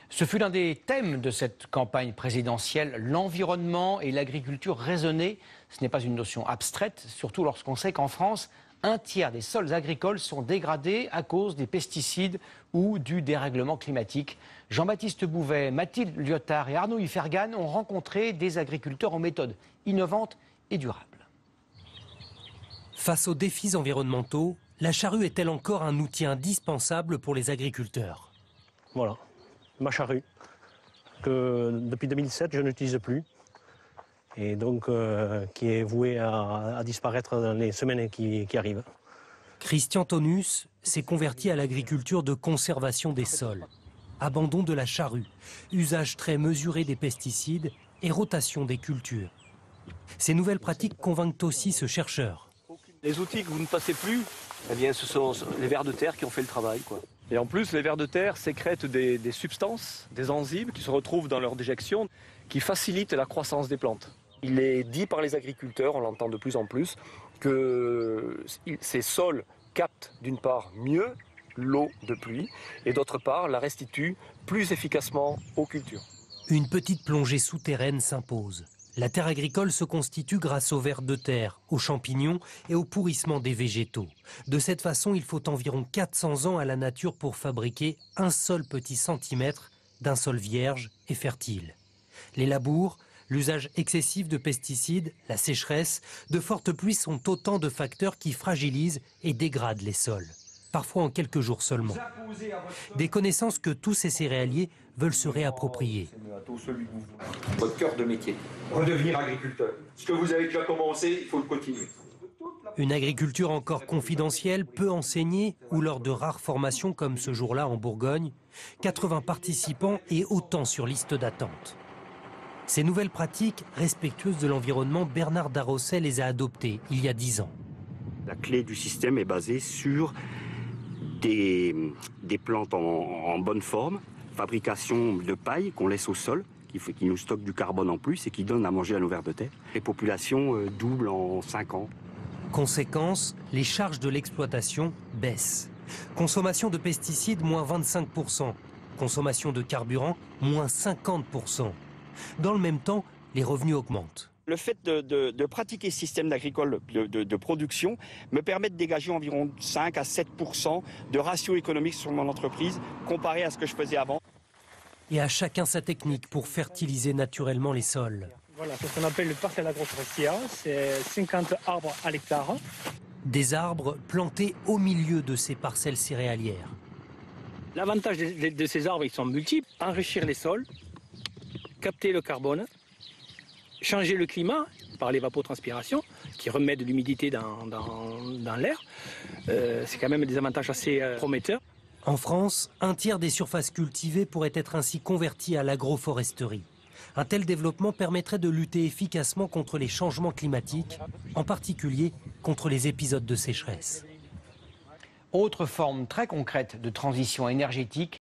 Ce fut l'un des thèmes de cette campagne présidentielle, l'environnement et l'agriculture raisonnée. Ce n'est pas une notion abstraite, surtout lorsqu'on sait qu'en France, un tiers des sols agricoles sont dégradés à cause des pesticides ou du dérèglement climatique. Jean-Baptiste Bouvet, Mathilde Lyotard et Arnaud Ifergan ont rencontré des agriculteurs aux méthodes innovantes et durables. Face aux défis environnementaux, la charrue est-elle encore un outil indispensable pour les agriculteurs? Voilà, ma charrue, que depuis 2007 je n'utilise plus, et donc qui est vouée à disparaître dans les semaines qui arrivent. Christian Tonus s'est converti à l'agriculture de conservation des sols. Abandon de la charrue, usage très mesuré des pesticides et rotation des cultures. Ces nouvelles pratiques convainquent aussi ce chercheur. Les outils que vous ne passez plus, eh bien, ce sont les vers de terre qui ont fait le travail, quoi. Et en plus, les vers de terre sécrètent des substances, des enzymes qui se retrouvent dans leur déjection, qui facilitent la croissance des plantes. Il est dit par les agriculteurs, on l'entend de plus en plus, que ces sols captent d'une part mieux l'eau de pluie et d'autre part la restituent plus efficacement aux cultures. Une petite plongée souterraine s'impose. La terre agricole se constitue grâce aux vers de terre, aux champignons et au pourrissement des végétaux. De cette façon, il faut environ 400 ans à la nature pour fabriquer un seul petit centimètre d'un sol vierge et fertile. Les labours, l'usage excessif de pesticides, la sécheresse, de fortes pluies sont autant de facteurs qui fragilisent et dégradent les sols. Parfois en quelques jours seulement. Des connaissances que tous ces céréaliers veulent se réapproprier. Votre cœur de métier, redevenir agriculteur. Ce que vous avez déjà commencé, il faut le continuer. Une agriculture encore confidentielle, peu enseignée ou lors de rares formations comme ce jour-là en Bourgogne, 80 participants et autant sur liste d'attente. Ces nouvelles pratiques, respectueuses de l'environnement, Bernard Darosset les a adoptées il y a 10 ans. La clé du système est basée sur des plantes en bonne forme, fabrication de paille qu'on laisse au sol, qui nous stocke du carbone en plus et qui donne à manger à nos vers de terre. Les populations doublent en 5 ans. Conséquence, les charges de l'exploitation baissent. Consommation de pesticides, moins 25%. Consommation de carburant, moins 50%. Dans le même temps, les revenus augmentent. Le fait de pratiquer ce système agricole de production me permet de dégager environ 5 à 7% de ratio économique sur mon entreprise comparé à ce que je faisais avant. Et à chacun sa technique pour fertiliser naturellement les sols. Voilà, c'est ce qu'on appelle le parcelle agroforestière, c'est 50 arbres à l'hectare. Des arbres plantés au milieu de ces parcelles céréalières. L'avantage de ces arbres, ils sont multiples. Enrichir les sols, capter le carbone, changer le climat par l'évapotranspiration, qui remet de l'humidité dans l'air. C'est quand même des avantages assez prometteurs. En France, un tiers des surfaces cultivées pourraient être ainsi converties à l'agroforesterie. Un tel développement permettrait de lutter efficacement contre les changements climatiques, en particulier contre les épisodes de sécheresse. Autre forme très concrète de transition énergétique,